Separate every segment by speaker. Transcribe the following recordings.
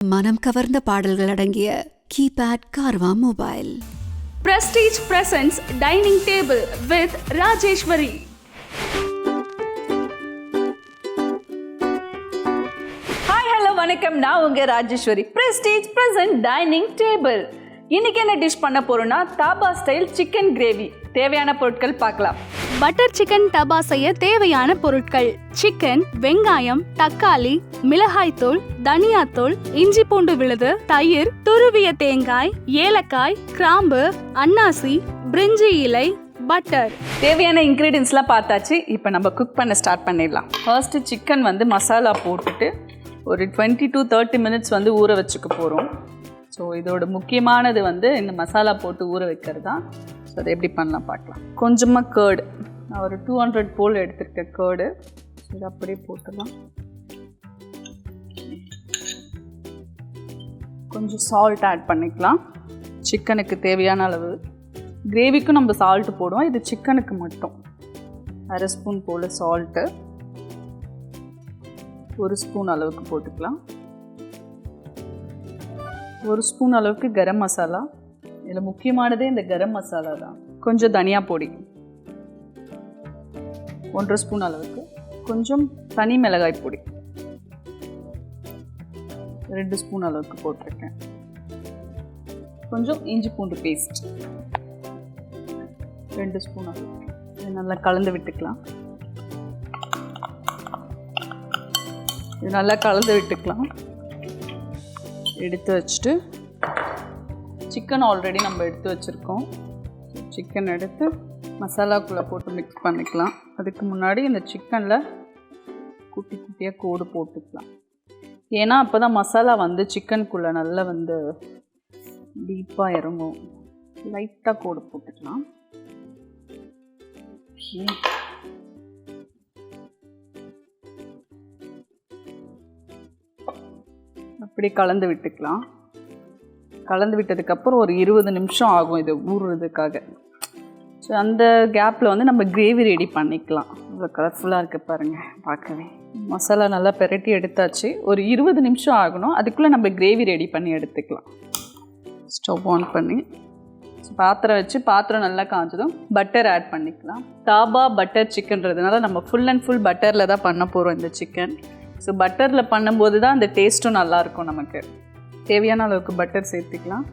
Speaker 1: மனம் கவர்ந்த பாடல்கள் அடங்கிய கீபேட் கார்வா mobile.
Speaker 2: Prestige presents dining table with Rajeshwari. Hi, hello, வணக்கம். நான் உங்க Rajeswari. Prestige present dining table. இன்னைக்கு என்ன டிஷ் பண்ண போறோம்னா தாபா ஸ்டைல் சிக்கன் கிரேவி. தேவையான பொருட்கள் பார்க்கலாம். பட்டர் சிக்கன் தாபா செய்ய தேவையான பொருட்கள்: சிக்கன், வெங்காயம், தக்காளி, மிளகாய்த்தூள், தனியாத்தூள், இஞ்சி பூண்டு விழுது, தயிர், துருவிய தேங்காய், ஏலக்காய், கிராம்பு, அன்னாசி, பிரிஞ்சி இலை, பட்டர். தேவையான இன்க்ரீடியன்ஸ்லாம் பார்த்தாச்சு. இப்போ நம்ம குக் பண்ண ஸ்டார்ட் பண்ணிடலாம். ஃபர்ஸ்ட் சிக்கன் மசாலா போட்டுட்டு ஒரு 20 to 30 minutes ஊற வச்சுக்க போகிறோம். ஸோ இதோட முக்கியமானது இந்த மசாலா போட்டு ஊற வைக்கிறது தான். ஸோ அதை எப்படி பண்ணலாம் பார்க்கலாம். கொஞ்சமாக கேர்டு, நான் ஒரு 200 போல் எடுத்துருக்கேன் கேர்டு. இது அப்படியே போட்டுடலாம். கொஞ்சம் சால்ட் ஆட் பண்ணிக்கலாம். சிக்கனுக்கு தேவையான அளவு. கிரேவிக்கும் நம்ம சால்ட்டு போடுவோம், இது சிக்கனுக்கு மட்டும். 1/2 ஸ்பூன் போல் சால்ட்டு, 1 ஸ்பூன் அளவுக்கு போட்டுக்கலாம். 1 ஸ்பூன் அளவுக்கு கரம் மசாலா. இதில் முக்கியமானதே இந்த கரம் மசாலா தான். கொஞ்சம் தனியா பொடி 1/2 ஸ்பூன் அளவுக்கு. கொஞ்சம் தனி மிளகாய் பொடி 2 ஸ்பூன் அளவுக்கு போட்டிருக்கேன். கொஞ்சம் இஞ்சி பூண்டு பேஸ்ட் 2 ஸ்பூன் அளவுக்கு. இது நல்லா கலந்து விட்டுக்கலாம். எடுத்து வச்சுட்டு சிக்கன் ஆல்ரெடி நம்ம எடுத்து வச்சுருக்கோம். சிக்கன் எடுத்து மசாலாக்குள்ளே போட்டு மிக்ஸ் பண்ணிக்கலாம். அதுக்கு முன்னாடி இந்த சிக்கனில் குட்டி குட்டியாக கோடு போட்டுக்கலாம். ஏன்னா அப்போ தான் மசாலா சிக்கனுக்குள்ளே நல்லா டீப்பாக இறங்கும். லைட்டாக கோடு போட்டுக்கலாம். அப்படி கலந்து விட்டுக்கலாம். கலந்து விட்டதுக்கப்புறம் ஒரு 20 நிமிஷம் ஆகும் இது ஊறுறதுக்காக. ஸோ அந்த கேப்பில் நம்ம கிரேவி ரெடி பண்ணிக்கலாம். இவ்வளோ கலர்ஃபுல்லாக இருக்குது பாருங்கள் பார்க்கவே. மசாலா நல்லா பெரட்டி எடுத்தாச்சு. ஒரு 20 நிமிஷம் ஆகணும். அதுக்குள்ளே நம்ம கிரேவி ரெடி பண்ணி எடுத்துக்கலாம். ஸ்டவ் ஆன் பண்ணி பாத்திரம் வச்சு, பாத்திரம் நல்லா காய்ச்சதும் பட்டர் ஆட் பண்ணிக்கலாம். தாபா பட்டர் சிக்கன்றதுனால நம்ம ஃபுல் அண்ட் ஃபுல் பட்டரில் தான் பண்ண போகிறோம் இந்த சிக்கன். ஸோ பட்டரில் பண்ணும்போது தான் அந்த டேஸ்ட்டும் நல்லாயிருக்கும். நமக்கு தேவையான அளவுக்கு பட்டர் சேர்த்துக்கலாம்.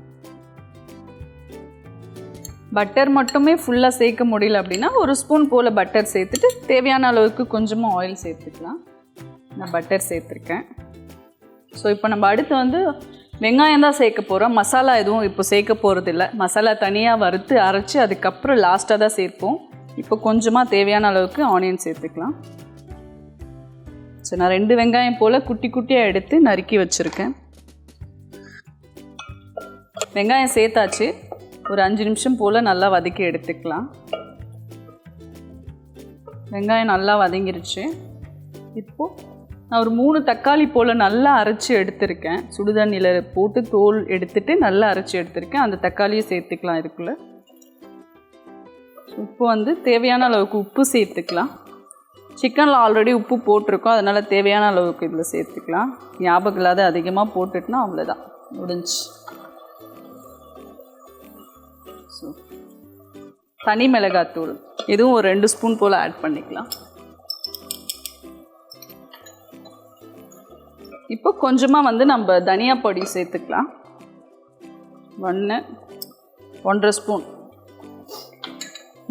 Speaker 2: பட்டர் மட்டுமே ஃபுல்லாக சேர்க்க முடியல அப்படின்னா 1 ஸ்பூன் போல் பட்டர் சேர்த்துட்டு தேவையான அளவுக்கு கொஞ்சமாக ஆயில் சேர்த்துக்கலாம். நான் பட்டர் சேர்த்துருக்கேன். ஸோ இப்போ நம்ம அடுத்து வெங்காயம் தான் சேர்க்க போகிறோம். மசாலா எதுவும் இப்போ சேர்க்க போகிறது இல்லை. மசாலா தனியாக வறுத்து அரைச்சி அதுக்கப்புறம் லாஸ்ட்டாக தான் சேர்ப்போம். இப்போ கொஞ்சமாக தேவையான அளவுக்கு ஆனியன் சேர்த்துக்கலாம். ஸோ நான் 2 வெங்காயம் போல் குட்டி குட்டியாக எடுத்து நறுக்கி வச்சுருக்கேன். வெங்காயம் சேர்த்தாச்சு. ஒரு 5 நிமிஷம் போல் நல்லா வதக்கி எடுத்துக்கலாம். வெங்காயம் நல்லா வதங்கிருச்சு. இப்போது நான் ஒரு 3 தக்காளி போல் நல்லா அரைச்சி எடுத்திருக்கேன். சுடுதண்ணியில் போட்டு தோல் எடுத்துட்டு நல்லா அரைச்சி எடுத்திருக்கேன். அந்த தக்காளியை சேர்த்துக்கலாம் இதுக்குள்ளே. இப்போ தேவையான அளவுக்கு உப்பு சேர்த்துக்கலாம். சிக்கனில் ஆல்ரெடி உப்பு போட்டிருக்கோம், அதனால் தேவையான அளவுக்கு இதில் சேர்த்துக்கலாம். ஞாபகம் இல்லாத அதிகமாக போட்டுட்டுனா அவ்வளோதான், முடிஞ்சு. ஸோ தனி மிளகாத்தூள் இதுவும் ஒரு 2 ஸ்பூன் போல் ஆட் பண்ணிக்கலாம். இப்போ கொஞ்சமாக நம்ம தனியா பொடி சேர்த்துக்கலாம். 1.5 ஸ்பூன்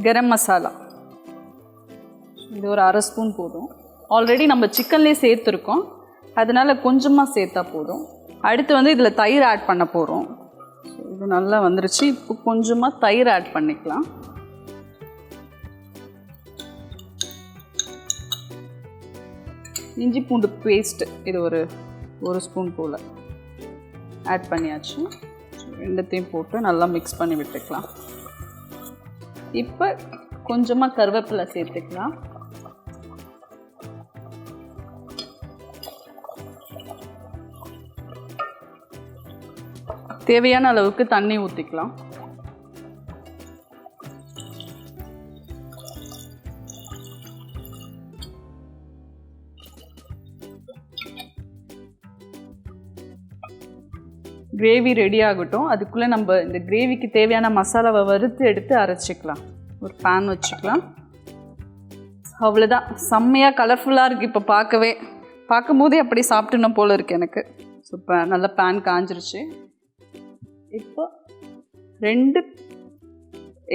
Speaker 2: கரம் மசாலா, இது ஒரு 1/2 ஸ்பூன் போதும். ஆல்ரெடி நம்ம சிக்கன்லேயே சேர்த்துருக்கோம், அதனால் கொஞ்சமாக சேர்த்தா போதும். அடுத்து இதில் தயிர் ஆட் பண்ண போகிறோம். இது நல்லா வந்துருச்சு. இப்போ கொஞ்சமாக தயிர் ஆட் பண்ணிக்கலாம். இஞ்சி பூண்டு பேஸ்ட் இது ஒரு 1 ஸ்பூன் போல் ஆட் பண்ணியாச்சு. ரெண்டுத்தையும் போட்டு நல்லா மிக்ஸ் பண்ணி விட்டுக்கலாம். இப்போ கொஞ்சமாக கருவேப்பிலை சேர்த்துக்கலாம். தேவையான அளவுக்கு தண்ணி ஊற்றிக்கலாம். கிரேவி ரெடி ஆகட்டும். அதுக்குள்ளே நம்ம இந்த கிரேவிக்கு தேவையான மசாலாவை வறுத்து எடுத்து அரைச்சிக்கலாம். ஒரு பேன் வச்சுக்கலாம். அவ்வளோதான், செம்மையாக கலர்ஃபுல்லாக இருக்குது. இப்போ பார்க்கும்போதே அப்படி சாப்பிட்டுணும் போல் இருக்குது எனக்கு. ஸோ இப்போ நல்லா பேன் காஞ்சிருச்சு. இப்போ 2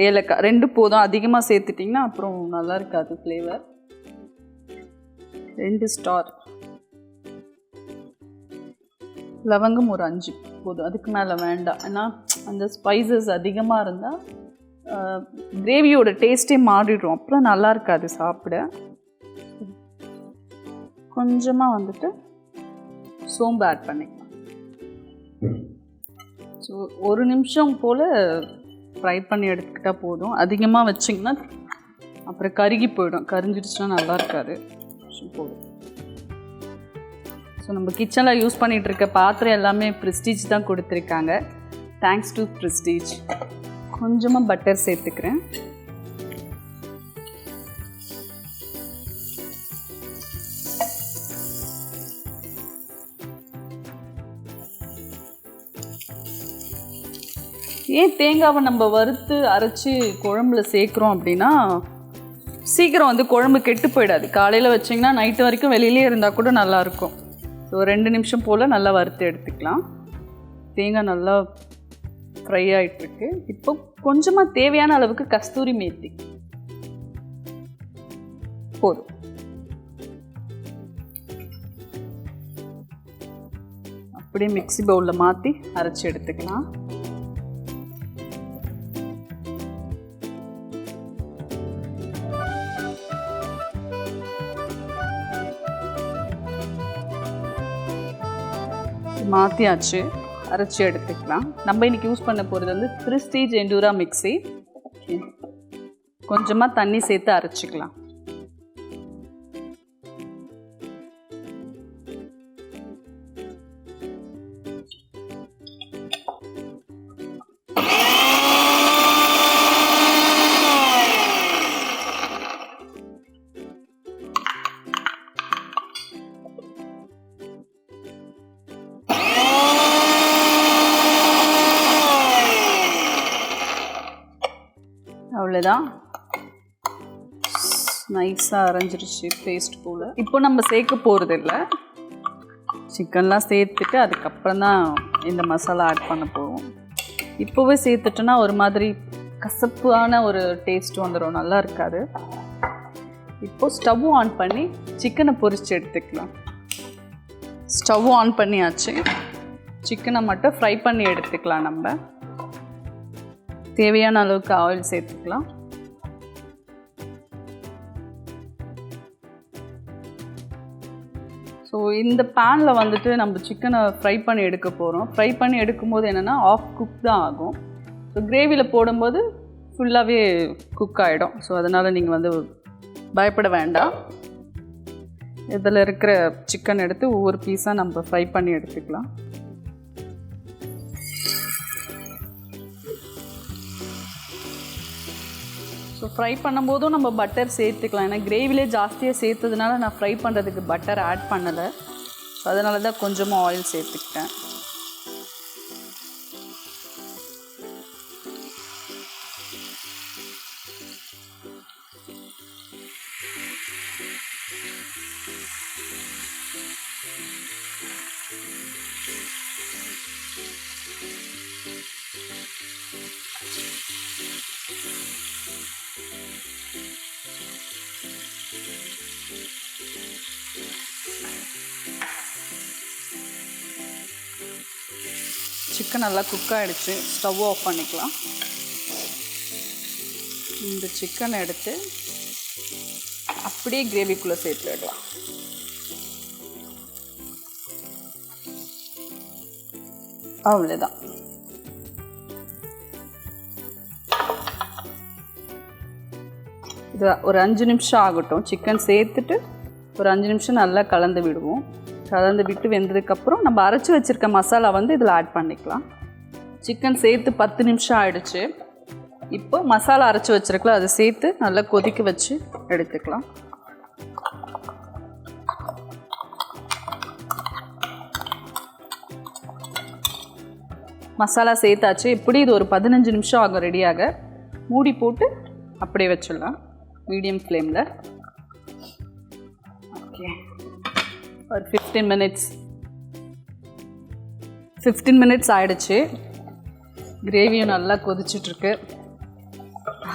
Speaker 2: ஏலக்காய், 2 போதும். அதிகமாக சேர்த்துட்டிங்கன்னா அப்புறம் நல்லா இருக்காது ஃப்ளேவர். 2 ஸ்டார், லவங்கம் ஒரு 5 போதும், அதுக்கு மேலே வேண்டாம். ஏன்னா அந்த ஸ்பைசஸ் அதிகமாக இருந்தால் கிரேவியோட டேஸ்ட்டே மாறிடும், அப்புறம் நல்லா இருக்காது சாப்பிட. கொஞ்சமாக வந்துட்டு சோம்பு ஆட் பண்ணிக்கலாம். ஸோ 1 நிமிஷம் போல் ஃப்ரை பண்ணி எடுத்துக்கிட்டால் போதும். அதிகமாக வச்சிங்கன்னா அப்புறம் கருகி போயிடும், கரிஞ்சிடுச்சுன்னா நல்லா இருக்காது. போதும். ஸோ நம்ம கிச்சனில் யூஸ் பண்ணிகிட்ருக்க பாத்திரம் எல்லாமே ப்ரெஸ்டீஜ் தான் கொடுத்துருக்காங்க. Thanks to prestige. கொஞ்சமாக பட்டர் சேர்த்துக்கிறேன். ஏன் தேங்காவை நம்ம வறுத்து அரைச்சி குழம்புல சேர்க்குறோம் அப்படின்னா சீக்கிரம் வந்து குழம்பு கெட்டு போயிடாது. காலையில் வச்சிங்கன்னா நைட்டு வரைக்கும் வெளியிலே இருந்தால் கூட நல்லாயிருக்கும். ஸோ 2 நிமிஷம் போல் நல்லா வறுத்து எடுத்துக்கலாம். தேங்காய் நல்லா ஃப்ரை ஆகிட்டுருக்கு. இப்போ கொஞ்சமாக தேவையான அளவுக்கு கஸ்தூரி மேத்தி போதும். அப்படியே மிக்ஸி பவுலில் மாற்றி அரைச்சி எடுத்துக்கலாம். மாற்றியாச்சு, அரைச்சி எடுத்துக்கலாம். நம்ம இன்றைக்கி யூஸ் பண்ண போகிறது வந்து ப்ரெஸ்டீஜ் எண்டூரா மிக்ஸி. கொஞ்சமாக தண்ணி சேர்த்து அரைச்சிக்கலாம். அவ்வளோதான், நைஸாக அரைஞ்சிருச்சு பேஸ்ட் போல். இப்போ நம்ம சேர்க்க போகிறது இல்லை, சிக்கன்லாம் சேர்த்துட்டு அதுக்கப்புறம் தான் இந்த மசாலா ஆட் பண்ண போகிறோம். இப்போவே சேர்த்துட்டோன்னா ஒரு மாதிரி கசப்பான ஒரு டேஸ்ட் வந்துடும், நல்லா இருக்காது. இப்போது ஸ்டவ் ஆன் பண்ணி சிக்கனை பொரித்து எடுத்துக்கலாம். ஸ்டவ் ஆன் பண்ணியாச்சு. சிக்கனை மட்டும் ஃப்ரை பண்ணி எடுத்துக்கலாம். நம்ம தேவையான அளவுக்கு ஆயில் சேர்த்துக்கலாம். ஸோ இந்த பேனில் வந்துட்டு நம்ம சிக்கனை ஃப்ரை பண்ணி எடுக்க போகிறோம். ஃப்ரை பண்ணி எடுக்கும்போது என்னென்னா ஆஃப் குக் தான் ஆகும். ஸோ கிரேவியில் போடும்போது ஃபுல்லாகவே குக் ஆகிடும். ஸோ அதனால் நீங்கள் வந்து பயப்பட வேண்டாம். இதில் இருக்கிற சிக்கன் எடுத்து ஒவ்வொரு பீஸாக நம்ம ஃப்ரை பண்ணி எடுத்துக்கலாம். ஸோ ஃப்ரை பண்ணும்போதும் நம்ம பட்டர் சேர்த்துக்கலாம். ஏன்னா கிரேவிலே ஜாஸ்தியாக சேர்த்ததுனால நான் ஃப்ரை பண்ணுறதுக்கு பட்டர் ஆட் பண்ணலை. ஸோ அதனால தான் கொஞ்சமாக ஆயில் சேர்த்துக்கிட்டேன். சிக்கன் நல்லா குக் ஆகிடுச்சு. ஸ்டவ் ஆஃப் பண்ணிக்கலாம். இந்த சிக்கனை எடுத்து அப்படியே கிரேவிக்குள்ளே சேர்த்துடலாம். அவ்வளோதான். இது ஒரு 5 நிமிஷம் ஆகட்டும். சிக்கன் சேர்த்துட்டு ஒரு 5 நிமிஷம் நல்லா கலந்து விடுவோம். கலந்து விட்டு வெந்ததுக்கப்புறம் நம்ம அரைச்சி வச்சுருக்க மசாலா வந்து இதில் ஆட் பண்ணிக்கலாம். சிக்கன் சேர்த்து 10 நிமிஷம் ஆகிடுச்சு. இப்போ மசாலா அரைச்சி வச்சுருக்கலாம், அதை சேர்த்து நல்லா கொதிக்க வச்சு எடுத்துக்கலாம். மசாலா சேர்த்தாச்சு. இப்படி இது ஒரு 15 நிமிஷம் ஆகும் ரெடியாக. மூடி போட்டு அப்படியே வச்சிடலாம் மீடியம் ஃப்ளேமில். ஓகே, ஒரு 15 மினிட்ஸ் ஆகிடுச்சு. கிரேவியும் நல்லா கொதிச்சிட்ருக்கு.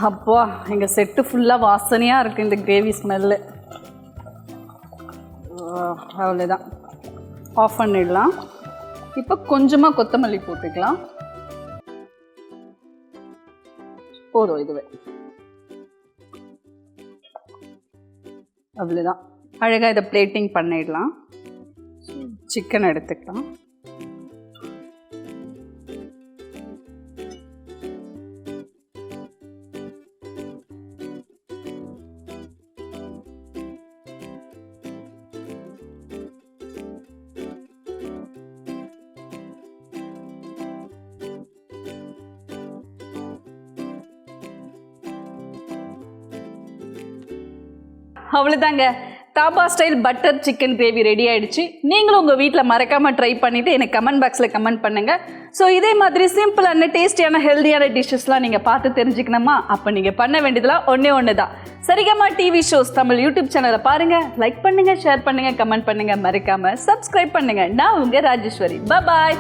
Speaker 2: அப்பா, எங்கள் செட்டு ஃபுல்லாக வாசனையாக இருக்குது இந்த கிரேவி ஸ்மெல்லு. அவ்வளோதான், ஆஃப் பண்ணிடலாம். இப்போ கொஞ்சமாக கொத்தமல்லி போட்டுக்கலாம். போதும் இதுவே. அவ்வளோதான், அழகாக இதை பிளேட்டிங் பண்ணிடலாம். சிக்கன் எடுத்துக்கலாம். அவ்வளோதாங்க, dhaba style butter chicken gravy ready ஆகிடுச்சு. நீங்களும் உங்கள் வீட்டில் மறக்காமல் ட்ரை பண்ணிவிட்டு எனக்கு கமெண்ட் பாக்ஸில் கமெண்ட் பண்ணுங்கள். ஸோ இதே மாதிரி சிம்பிளான டேஸ்டியான ஹெல்த்தியான டிஷ்ஷஸ்லாம் நீங்கள் பார்த்து தெரிஞ்சுக்கணுமா? அப்போ நீங்கள் பண்ண வேண்டியதெல்லாம் ஒன்று தான். Saregama TV shows Tamil YouTube சேனலை பாருங்கள், லைக் பண்ணுங்கள், ஷேர் பண்ணுங்கள், கமெண்ட் பண்ணுங்கள், மறக்காமல் சப்ஸ்கிரைப் பண்ணுங்கள். நான் உங்கள் ராஜேஸ்வரி. பாய்.